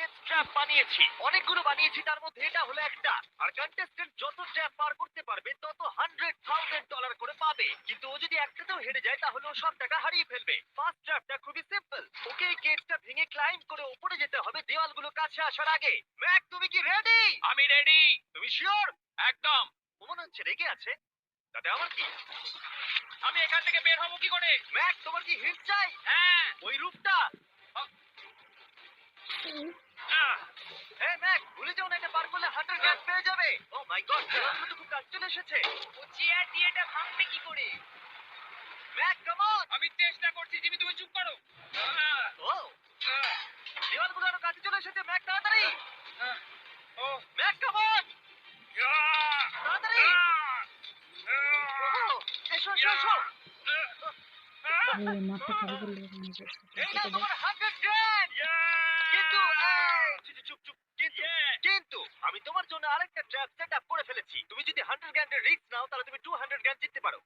Death trap বানিয়েছি। অনেকগুলো বানিয়েছি, তার মধ্যে এটা হলো একটা। আর কন্টেস্টেন্ট যত ট্র্যাপ পার করতে পারবে তত $100,000 করে পাবে। কিন্তু ও যদি একটাতেও হেরে যায় তাহলে ও সব টাকা হারিয়ে ফেলবে। ফার্স্ট ট্র্যাপটা খুবই সিম্পল। ওকে এই গেটটা ভেঙে ক্লাইম্ব করে উপরে যেতে হবে দেওয়ালগুলো কাছে আসার আগে। ম্যাক, তুমি কি রেডি? আমি রেডি। তুমি শিওর? একদম। ও মনে হচ্ছে রেগে আছে। তাতে আমার কি? আমি এখান থেকে বের হবো কি করে? ম্যাক, তোমার কি হিট চাই? হ্যাঁ। ওই রূপটা। হ্যাঁ ম্যাক, ভুলে যাও না, এটা পার করলে 100 গ্রাম পেয়ে যাবে। ও মাই গড, দেওয়ালগুলো তো খুব কাছে চলে এসেছে। ও চেয়ার দিয়ে এটা ভাঙবে কি করে? Mac, come on. আমি চেষ্টা করছি, জিমি তুমি চুপ করো। ও, দেওয়ালগুলো আরো কাছে চলে এসেছে। ম্যাক, তাড়াতাড়ি। ও ম্যাক, কাম অন, তাড়াতাড়ি। ও, এসো এসো এসো। মাথা খারাপ করলে এই নাও তোমার 100 গ্রাম। কিন্তু চুপ চুপ চুপ। কিন্তু আমি তোমার জন্য আরেকটা ট্র্যাপ সেট আপ করে ফেলেছি। তুমি যদি 100 গ্রামের রিস্ক নাও তাহলে তুমি 200 গ্রাম জিততে পারো।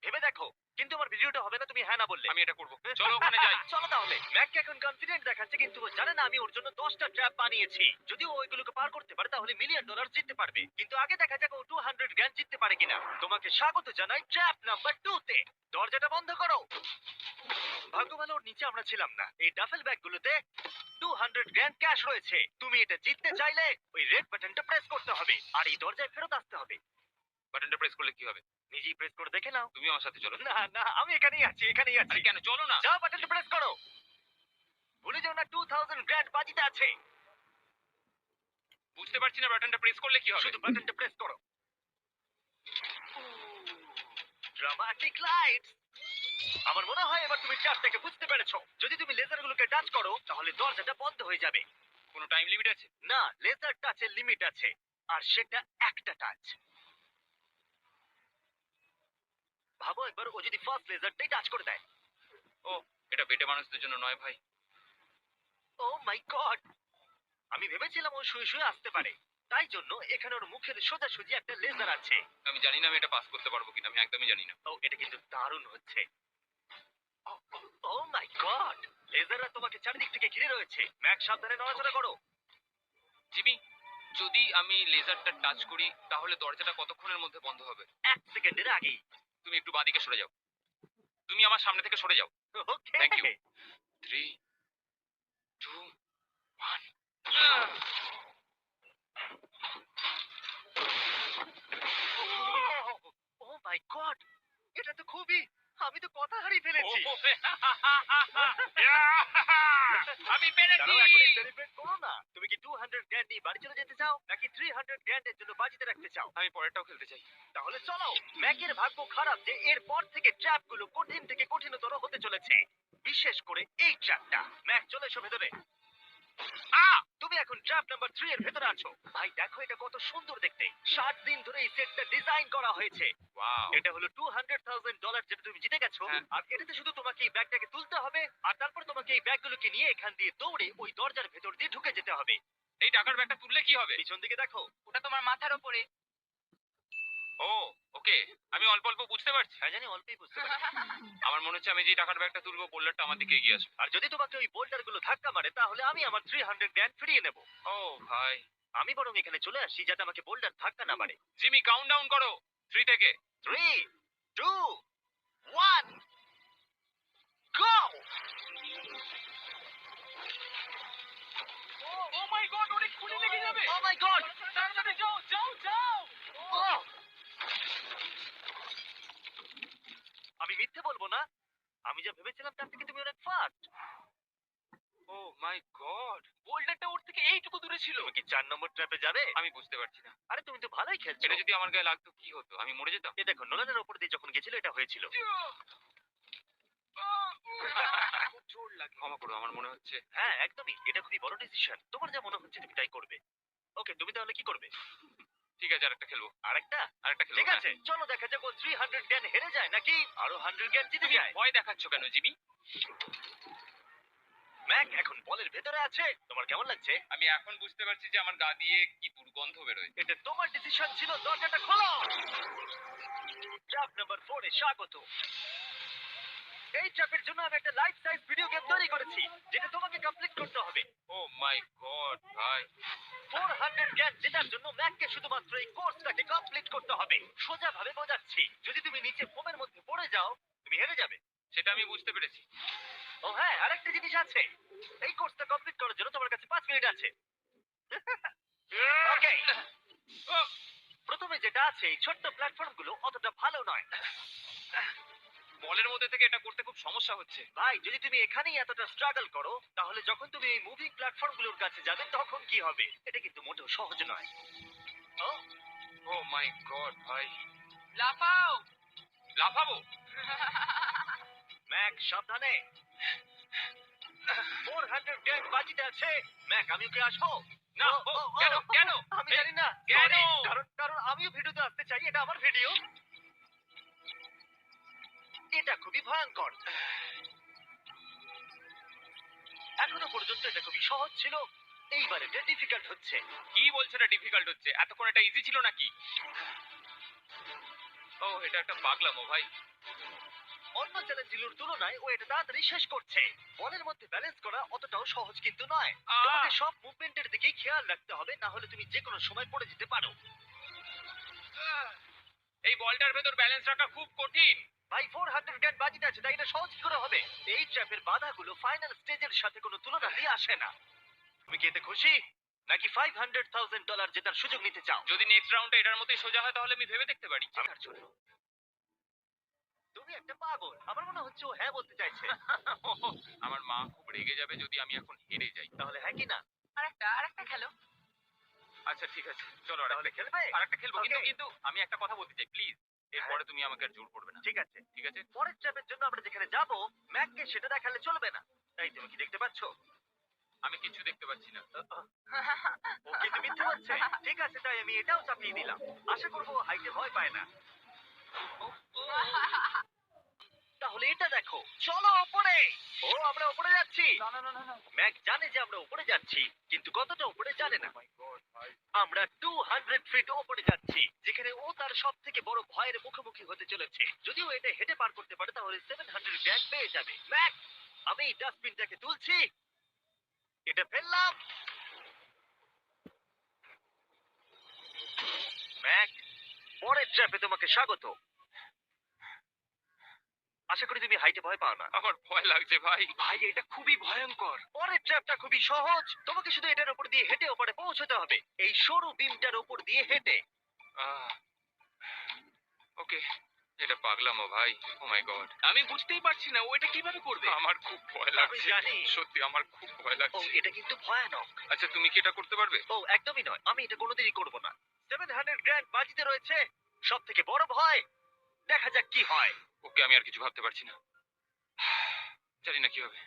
ভেবে দেখো। কিন্তু আমার ভিডিওটা হবে না তুমি হ্যাঁ না বললে। আমি এটা করবো, চলো ওখানে যাই। চলো তাহলে। ম্যাককে এখন কনফিডেন্ট দেখাচ্ছে, কিন্তু ও জানে না আমি ওর জন্য 10টা ট্র্যাপ বানিয়েছি। যদি ও ওইগুলোকে পার করতে পারে তাহলে $1,000,000 জিততে পারবে। কিন্তু আগে দেখা যাক ও 200 গ্রাম জিততে পারে কিনা। তোমাকে স্বাগত জানাই ট্র্যাপ নাম্বার 2 তে। দরজাটা বন্ধ করো। ভাগ্য ভালো ওর নিচে আমরা ছিলাম না। এই ডাফেল ব্যাগগুলোতে 200 গ্রাম ক্যাশ রয়েছে। তুমি এটা জিততে চাইলে ওই রেড বাটনটা প্রেস করতে হবে আর এই দরজায় ফেরত আসতে হবে। বাটনটা প্রেস করলে কি হবে? নিজেই প্রেস করে দেখে নাও। তুমি আমার সাথে চলো। না না, আমি এখানেই আছি, এখানেই আছি। আরে কেন, চলো না। যাও, বাটনটা প্রেস করো। ভুলে যাও না 2000 গ্র্যান্ড বাজিতে আছে। বুঝতে পারছি না বাটনটা প্রেস করলে কি হবে। শুধু বাটনটা প্রেস করো। Dramatic lights. আমার মনে হয় এবার তুমি ট্র্যাপটাকে বুঝতে পেরেছো। যদি তুমি লেজারগুলোকে টাচ করো তাহলে দরজাটা বন্ধ হয়ে যাবে। কোনো টাইম লিমিট আছে? না, লেজার টাচের লিমিট আছে, আর সেটা একটা টাচ। ভাবো একবার, ও যদি ফার্স্ট লেজারটাই টাচ করে দেয়। ও, এটা বেটে মানুষদের জন্য নয় ভাই। ও মাই গড, আমি ভেবেছিলাম ও শুয়ে শুয়ে আসতে পারে, তাই জন্য এখানে ওর মুখের সোজাসুজি একটা লেজার আছে। আমি জানি না আমি এটা পাস করতে পারবো কিনা, আমি একদমই জানি না। ও, এটা কিন্তু দারুণ হচ্ছে। ও মাই গড, লেজাররা তোমাকে চারিদিক থেকে ঘিরে রয়েছে। ম্যাক, সাবধানে নড়াচড়া করো। জিমি, যদি আমি লেজারটা টাচ করি তাহলে দরজাটা কতক্ষণের মধ্যে বন্ধ হবে? 1 সেকেন্ডের আগেই। তুমি একটু বাঁদিকে সরে যাও। তুমি আমার সামনে থেকে সরে যাও। Okay, Thank you. 3, 2, 1. Oh my God, এটা তো খুবই, আমি তো কথা হারিয়ে ফেলেছি। আমি পেরেছি। দাঁড়াও, এখনই সেলিব্রেট করো না। তুমি কি 200 গ্র্যান্ড নিয়ে বাড়ি চলে যেতে চাও নাকি 300 গ্র্যান্ডের জন্য বাজিতে রাখতে চাও? আমি পরেরটাও খেলতে চাই। তাহলে চলো। ম্যাকের ভাগ্য খারাপ যে এরপর থেকে ট্র্যাপগুলো কঠিন থেকে কঠিনতর হতে চলেছে, বিশেষ করে এই ট্র্যাপটা। ম্যাক, চলে এসো ভেতরে। তুমি এখন ট্র্যাপ নাম্বার 3 এর ভেতরে আছো। ভাই দেখো এটা কত সুন্দর দেখতে। 60 দিন ধরে এই সেটটা ডিজাইন করা হয়েছে। ওয়াও। এটা হলো $200,000 যেটা তুমি জিতে গেছো। হ্যাঁ। আর এটাতে শুধু তোমাকে এই ব্যাগটাকে তুলতে হবে, আর তারপর তোমাকে এই ব্যাগগুলোকে নিয়ে এখান দিয়ে দৌড়ে ওই দরজার ভেতর দিয়ে ঢুকে যেতে হবে। এই টাকার ব্যাগটা তুললে কি হবে? পিছন দিকে দেখো। ওটা তোমার মাথার উপরে। ও, ওকে। আমি অল্প অল্প বুঝতে পারছি। হ্যাঁ জানি, অল্পই বুঝতে পারছি। আমার মনে হচ্ছে আমি যে টাকার ব্যাগটা তুলবো বোল্ডারটা আমার দিকে এগিয়ে আসবে। আর যদি তোমাকে ওই বোল্ডারগুলো ধাক্কা মারে তাহলে আমি আমার 300 গ্র্যান্ড ফিরিয়ে নেব। ও ভাই। আমি বরং এখানে চলে আসি যাতে আমাকে বোল্ডার ধাক্কা না মারে। জিমি, কাউন্ট ডাউন করো 3 থেকে। 3, 2, 1, গো! ও মাই গড, অনেক খুলে লেগে যাবে। ও মাই গড! তাড়াতাড়ি যাও, যাও, যাও। আমি মিথ্যে বলবো না, আমি যা ভেবেছিলাম তার থেকে তুমি অনেক ফাস্ট। ও মাই গড, বোল্ডারটা ওর থেকে এইটুকু দূরে ছিল। তুমি কি 4 নম্বর ট্র্যাপে যাবে? আমি বুঝতে পারছি না। আরে তুমি তো ভালোই খেলছো। এটা যদি আমার গায়ে লাগতো কি হতো? আমি মরে যেতাম। এ দেখো, নোলানের ওপর দিয়ে যখন গেছিল এটা হয়েছিল। খুব জোর লাগে। ক্ষমা করো, আমার মনে হচ্ছে। হ্যাঁ একদমই, এটা খুবই বড় ডিসিশন। তোমার যা মনে হচ্ছে তুমি তাই করবে। ওকে, তুমি তাহলে কি করবে? ঠিক আছে, আরেকটা খেলবো। আরেকটা? আরেকটা খেলবো। ঠিক আছে, চলো দেখা যাক ও 300 গ্র্যান্ড হেরে যায় নাকি আরো 100 গ্র্যান্ড জিতে তুমি যায়। ভয় দেখাচ্ছ কেন জিমি? ম্যাক এখন বলের ভেতরে আছে। তোমার কেমন লাগছে? আমি এখন বুঝতে পারছি যে আমার গা দিয়ে কি দুর্গন্ধ বেরোয়। এটা তোমার ডিসিশন ছিল। দরজাটা খোলো। ট্র্যাপ নাম্বার 4 এ স্বাগত। এই ট্র্যাপের জন্য আমি একটা লাইফ সাইজ ভিডিও গেম তৈরি করেছি যেটা তোমাকে কমপ্লিট করতে হবে। ও মাই গড ভাই 400 গ্র্যান্ড জেতার জন্য ম্যাককে শুধুমাত্র এই কোর্সটাকে কমপ্লিট করতে হবে। সোজা ভাবে বোঝাচ্ছি, যদি তুমি নিচে ফোমের মধ্যে পড়ে যাও তুমি হেরে যাবে। সেটা আমি বুঝতে পেরেছি। ও হ্যাঁ, আরেকটা জিনিস আছে, এই কোর্সটা কমপ্লিট করার জন্য তোমার কাছে 5 মিনিট আছে। ওকে, ও, প্রথমে যেটা আছে, এই ছোট্ট প্ল্যাটফর্মগুলো অতটা ভালো নয়। বলের মধ্যে থেকে এটা করতে খুব সমস্যা হচ্ছে। ভাই, যদি তুমি এখানেই এতটা স্ট্রাগল করো, তাহলে যখন তুমি এই মুভিং প্ল্যাটফর্মগুলোর কাছে যাবে তখন কি হবে? এটা কিন্তু মোটেও সহজ নয়। ও, ও মাই গড ভাই, লাফাও। লাফাবো? ম্যাক সাবধানে। 400 গ্র্যান্ড বাজিতে আছে। ম্যাক, আমি ওকে আসবো? না, ও, ও, ও, কেন কেন? আমি জানি না। কেন? Sorry, কারণ আমিও ভিডিওতে আসতে চাই, এটা আমার ভিডিও। এটা খুবই ভয়ঙ্কর। এখনো পর্যন্ত এটা খুবই সহজ ছিল, এইবার এটা ডিফিকাল্ট হচ্ছে। কি বলছো এটা ডিফিকাল্ট হচ্ছে? এতক্ষণ এটা ইজি ছিল নাকি? ও, এটা একটা পাগলামো ভাই। অন্য চ্যালেঞ্জগুলোর তুলনায় ও এটা তাড়াতাড়ি শেষ করছে। বলের মধ্যে ব্যালেন্স করা অতটাও সহজ কিন্তু নয়। তোমাকে সব মুভমেন্টের দিকেই খেয়াল রাখতে হবে, না হলে তুমি যে কোনো সময় পড়ে যেতে পারো। এই বলটার ভেতর ব্যালেন্স রাখা খুব কঠিন। ভাই, 400 গ্র্যান্ড বাজিতে আছে, তাই এটা সহজ কি করে হবে? এই ট্র্যাপের বাধাগুলো ফাইনাল স্টেজের সাথে কোনো তুলনাতেই আসে না। তুমি কি এতে খুশি, নাকি $500,000 জেতার সুযোগ নিতে চাও? যদি নেক্সট রাউন্ডে এটার মতোই সোজা হয় তাহলে আমি ভেবে দেখতে পারি। আমার জন্য তুমি একটা পাগল। আমার মনে হচ্ছে ও হ্যাঁ বলতে চাইছে। আমার মা খুব রেগে যাবে যদি আমি এখন হেরে যাই। তাহলে হ্যাঁ কি না? আরেকটা খেলো। আচ্ছা ঠিক আছে, চলো তাহলে খেলবে? আরেকটা খেলবো। কিন্তু Okay. কিন্তু আমি একটা কথা বলতে চাই, প্লিজ। এরপরে তুমি আমাকে আর জোর করবে না, ঠিক আছে। ঠিক আছে? পরের ট্র্যাপের জন্য আমরা যেখানে যাব, ম্যাককে সেটা দেখালে চলবে না। তাই তুমি কি দেখতে পাচ্ছ? আমি কিছু দেখতে পাচ্ছি না। ও কিন্তু মিথ্যে বলছে। ঠিক আছে, তাই আমি এটাও চাপিয়ে দিলাম। আশা করবো হাইটে ভয় পায় না। তাহলে এটা দেখো, চলো ওপরে। ও, আমরা ওপরে যাচ্ছি। ম্যাক জানে যে আমরা উপরে যাচ্ছি, কিন্তু কতটা উপরে জানে না। আমরা 200 ফিট উপরে যাচ্ছি, যেখানে ও তার সব থেকে বড় ভয়ের মুখোমুখি হতে চলেছে। যদিও এটা হেঁটে পার করতে পারে, তাহলে 700 গ্র্যান্ড পেয়ে যাবে। ম্যাক, আমি এই ডাস্টবিনটাকে তুলছি, এটা ফেললাম। ম্যাক, পরের ট্র্যাপে তোমাকে স্বাগত। আশা করি তুমি হাইটে ভয় পাও না। আমার ভয় লাগছে ভাই। ভাই, এটা খুবই ভয়ঙ্কর। পরের ট্র্যাপটা খুবই সহজ, তোমাকে শুধু এটার উপর দিয়ে হেঁটে ওপরে পৌঁছতে হবে, এই সরু বিমটার উপর দিয়ে হেঁটে। ওকে, এটা পাগলামো ভাই। ও মাই গড, আমি বুঝতেই পারছি না ও এটা কিভাবে করবে। আমার খুব ভয় আমি লাগছে, জানি। সত্যি আমার খুব ভয় ও, লাগছে। এটা কিন্তু ভয়ানক। আচ্ছা, তুমি কি এটা করতে পারবে? ও, একদমই নয়, আমি এটা কোনোদিনই করব না। 700 গ্র্যান্ড বাজিতে রয়েছে, সব থেকে বড় ভয়। দেখা যাক কি হয়। ওকে, আমি আর কিছু ভাবতে পারছি না, জানি না কি হবে।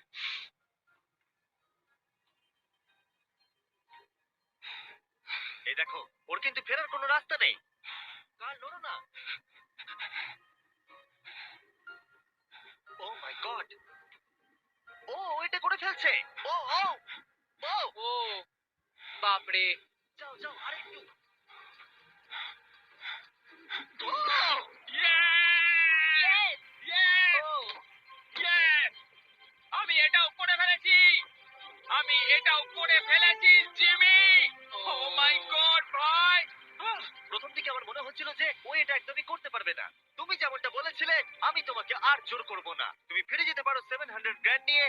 এই দেখো, ওর কিন্তু ফেরার কোনো রাস্তা নেই। কাল নড়ো না। ও মাই গড, ও এটা করে ফেলছে। ও ও ও, ও বাপরে। যাও যাও, আরেকটু। ও, ইয়েস! ও, আমি এটাও করে ফেলেছি, আমি এটাও করে ফেলেছি জিমি। ও মাই গড ভাই। প্রথম দিকে আমার মনে হচ্ছিল যে ও এটা একদমই করতে পারবে না। তুমি যেমনটা বলেছিলে, আমি তোমাকে আর জোর করব না। তুমি ফিরে যেতে পারো 700 গ্র্যান্ড নিয়ে,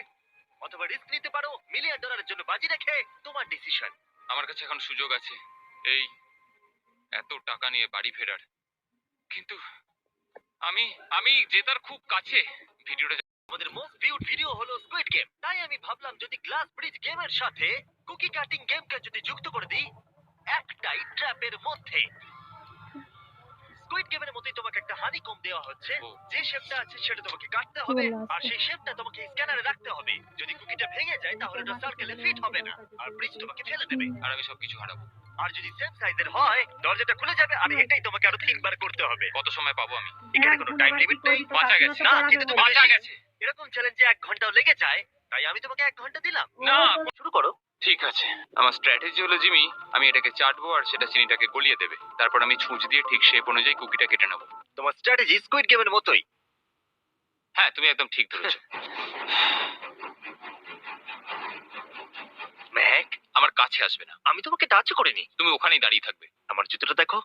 অথবা রিস্ক নিতে পারো $1,000,000 জন্য বাজি রেখে। তোমার ডিসিশন। আমার কাছে এখন সুযোগ আছে এই এত টাকা নিয়ে বাড়ি ফেরার, কিন্তু আমি আমি জেতার খুব কাছে। ভিডিওটা আমাদের মোস্ট ভিউড ভিডিও হলো স্কুইড গেম, তাই আমি ভাবলাম যদি গ্লাস ব্রিজ গেমের সাথে কুকি কাটিং গেমকে যদি যুক্ত করে দিই একটাই ট্র্যাপের মধ্যে। স্কুইড গেমের মতোই তোমাকে একটা হানিকম দেওয়া হচ্ছে। ও। যে শেপটা আছে সেটা তোমাকে কাটতে হবে, আর সেই শেপটা তোমাকে স্ক্যানারে রাখতে হবে। যদি কুকিটা ভেঙে যায় তাহলে ওটা সার্কেলে ফিট হবে না, আর ব্রিজ তোমাকে ফেলে দেবে। আর আমি সবকিছু হারাবো। আর যদি সেম সাইজের হয়, দরজাটা খুলে যাবে, আর এটাই তোমাকে আরো 3 বার করতে হবে। কত সময় পাবো আমি? এখানে কোনো টাইম লিমিট নেই। বাঁচা গেছে। না, কিন্তু তুমি বাঁচা বেশি- গেছে। এরকম চ্যালেঞ্জে 1 ঘন্টাও লেগে যায়, তাই আমি তোমাকে 1 ঘন্টা দিলাম। না, শুরু করো। ঠিক আছে। আমার স্ট্র্যাটেজি হলো জিমি, আমি এটাকে চাটবো আর সেটা চিনিটাকে গলিয়ে দেবে। তারপর আমি ছুঁচ দিয়ে ঠিক শেপ অনুযায়ী কুকিটা কেটে নেবো। তোমার স্ট্র্যাটেজি স্কুইড গেমের মতোই। হ্যাঁ, তুমি একদম ঠিক ধরেছো। ম্যাক, কাছে আসবে না। আমি তোমাকে টাচ করিনি। তুমি ওখানেই দাঁড়িয়ে থাকবে। আমার জুতোটা দেখো।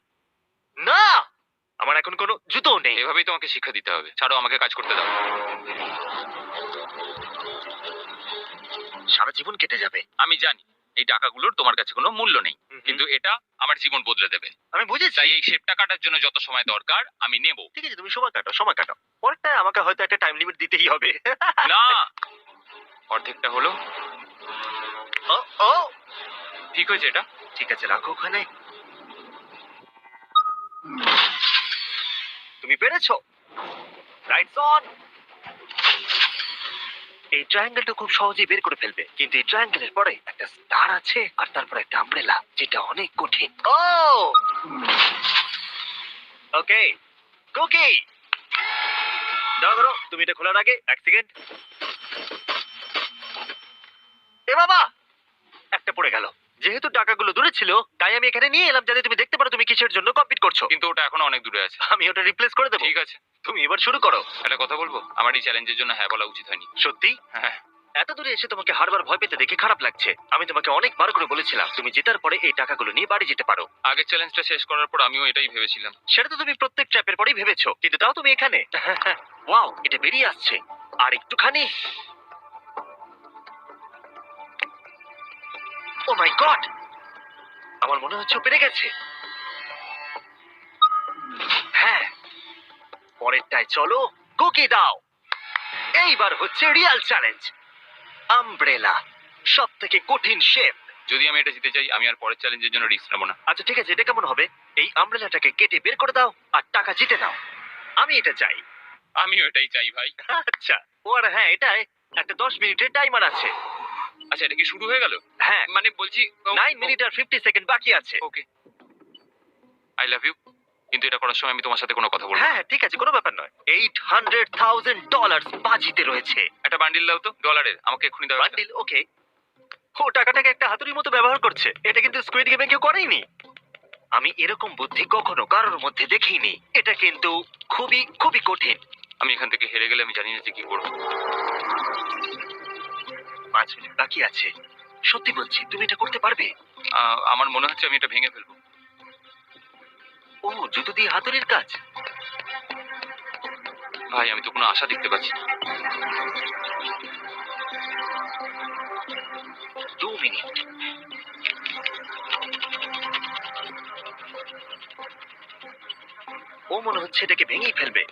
না, আমার এখন কোনো জুতো নেই। এভাবেই তোমাকে শিক্ষা দিতে হবে। ছাড়ো, আমাকে কাজ করতে দাও। সারা জীবন কেটে যাবে। আমি জানি এই টাকাগুলোর তোমার কাছে কোনো মূল্য নেই, কিন্তু এটা আমার জীবন বদলে দেবে। আমি বুঝেছি। তাই এই শেপটা কাটার জন্য যত সময় দরকার আমি নেব। ঠিক আছে, তুমি সময় কাটো, সময় কাটো। পরেরটায় আমাকে হয়তো একটা টাইম লিমিট দিতেই হবে। না, অর্ধেকটা হলো। ও ও, ঠিক হয়েছে এটা। ঠিক আছে, রাখো ওখানে। তুমি পেরেছো। Rights on. এই ট্রায়াঙ্গেলটা খুব সহজেই বের করে ফেলবে, কিন্তু এই ট্রায়াঙ্গেলের পরে একটা স্টার আছে আর তারপর একটা আমব্রেলা, যেটা অনেক কঠিন। ও ওকে, কুকি দাও, ধরো। তুমি এটা খোলার আগে এক সেকেন্ড। এ বাবা, একটা পড়ে গেল। যেহেতু টাকাগুলো দূরে ছিল, তাই আমি এখানে নিয়ে এলাম যাতে তুমি দেখতে পারো তুমি কিসের জন্য কম্পিট করছো। কিন্তু ওটা এখনো অনেক দূরে আছে। আমি ওটা রিপ্লেস করে দেবো। ঠিক আছে, তুমি এবার শুরু করো। একটা কথা বলবো, আমার এই চ্যালেঞ্জের জন্য হ্যাঁ বলা উচিত হয়নি। সত্যি? হ্যাঁ, এত দূরে এসে তোমাকে হারবার ভয় পেতে দেখে খারাপ লাগছে। আমি তোমাকে অনেকবার করে বলেছিলাম তুমি জেতার পরে এই টাকাগুলো নিয়ে বাড়ি যেতে পারো। আগের চ্যালেঞ্জটা শেষ করার পর আমিও এটাই ভেবেছিলাম। সেটা তো তুমি প্রত্যেক ট্র্যাপের পরেই ভেবেছো, কিন্তু তাও তুমি এখানে। ওয়াও, এটা বেরিয়ে আসছে। আর একটুখানি। ও মাই গড, আমার মনে হচ্ছে ও পেরে গেছে। হ্যাঁ, পরেরটায় চলো, কুকি দাও। এইবার হচ্ছে রিয়াল চ্যালেঞ্জ, আমব্রেলা। সব থেকে কঠিন শেপ। যদি আমি এটা জিতে চাই, আমি আর পরের চ্যালেঞ্জের জন্য রিস্ক নেবো না। আচ্ছা ঠিক আছে, এটা কেমন হবে? এই আমব্রেলাটাকে কেটে বের করে দাও আর টাকা জিতে নাও। আমি এটা চাই। আমিও এটাই চাই ভাই। আচ্ছা, ও আর হ্যাঁ, এটাই একটা 10 মিনিটের টাইমার আছে। আচ্ছা, এটা কি শুরু হয়ে গেল? হ্যাঁ, মানে বলছি 9 মিনিট আর 50 সেকেন্ড বাকি আছে। ওকে, আই লাভ ইউ। কিন্তু এটা করার সময় আমি তোমার সাথে কোনো কথা বলবো না। হ্যাঁ ঠিক আছে, কোনো ব্যাপার নয়। $800,000 বাজিতে রয়েছে। একটা বান্ডিল দাও তো ডলারের, আমাকে এক্ষুনি দাও একটা। বান্ডিল, ওকে। ও টাকাটাকে একটা হাতুড়ির মতো ব্যবহার করছে। এটা কিন্তু স্কুইড গেমে কেউ করেনি। আমি এরকম বুদ্ধি কখনো কারোর মধ্যে দেখিনি। এটা কিন্তু খুবই খুবই কঠিন। আমি এখান থেকে হেরে গেলে আমি জানি না যে কি করবো। 5 মিনিট বাকি আছে। সত্যি বলছি, তুমি এটা করতে পারবে। আমার মনে হচ্ছে আমি এটা ভেঙে ফেলবো। ও, জুতো দিয়ে হাতুড়ির কাজ। ভাই, আমি তো কোনো আশা দেখতে পাচ্ছি না। 2 মিনিট। ও মনে হচ্ছে এটাকে ভেঙেই ফেলবে।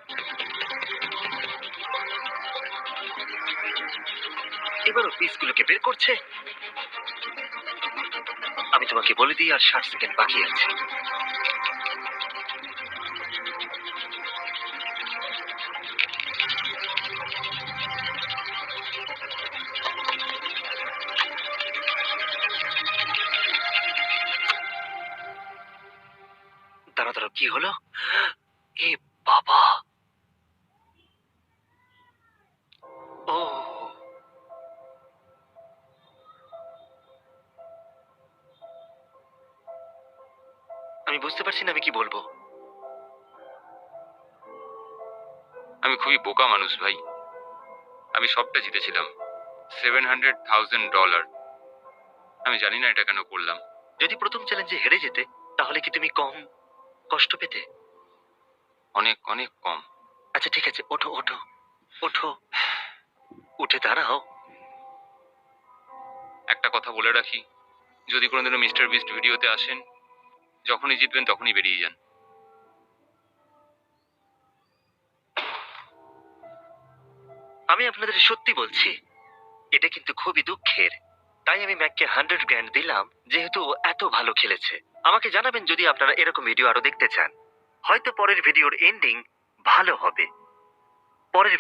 এবার ও পিসগুলোকে বের করছে। আমি তোমাকে বলে দিই, আর 60 সেকেন্ড বাকি আছে। দাঁড়া দাঁড়া, কি হলো? এ বাবা! ও, আমি বুঝতে পারছি না আমি কি বলবো। আমি খুবই বোকা মানুষ ভাই। আমি সবটা জিতেছিলাম, $700,000। আমি জানি না এটা কেন করলাম। যদি প্রথম চ্যালেঞ্জে হেরে যেতে, তাহলে কি তুমি কম কষ্ট পেতে? অনেক অনেক কম। আচ্ছা ঠিক আছে, ওঠো ওঠো ওঠো, উঠে দাঁড়াও। একটা কথা বলে রাখি, যদি কোনোদিনও মিস্টার বিস্ট ভিডিওতে আসেন, যখনই জিতবেন তখনই বেরিয়ে যান। আমি আপনাদের সত্যি বলছি, এটা কিন্তু খুবই দুঃখের। তাই আমি ম্যাককে 100 গ্র্যান্ড দিলাম, যেহেতু ও এত ভালো খেলেছে। আমাকে জানাবেন যদি আপনারা এরকম ভিডিও আরো দেখতে চান। হয়তো পরের ভিডিওর এন্ডিং ভালো হবে। পরের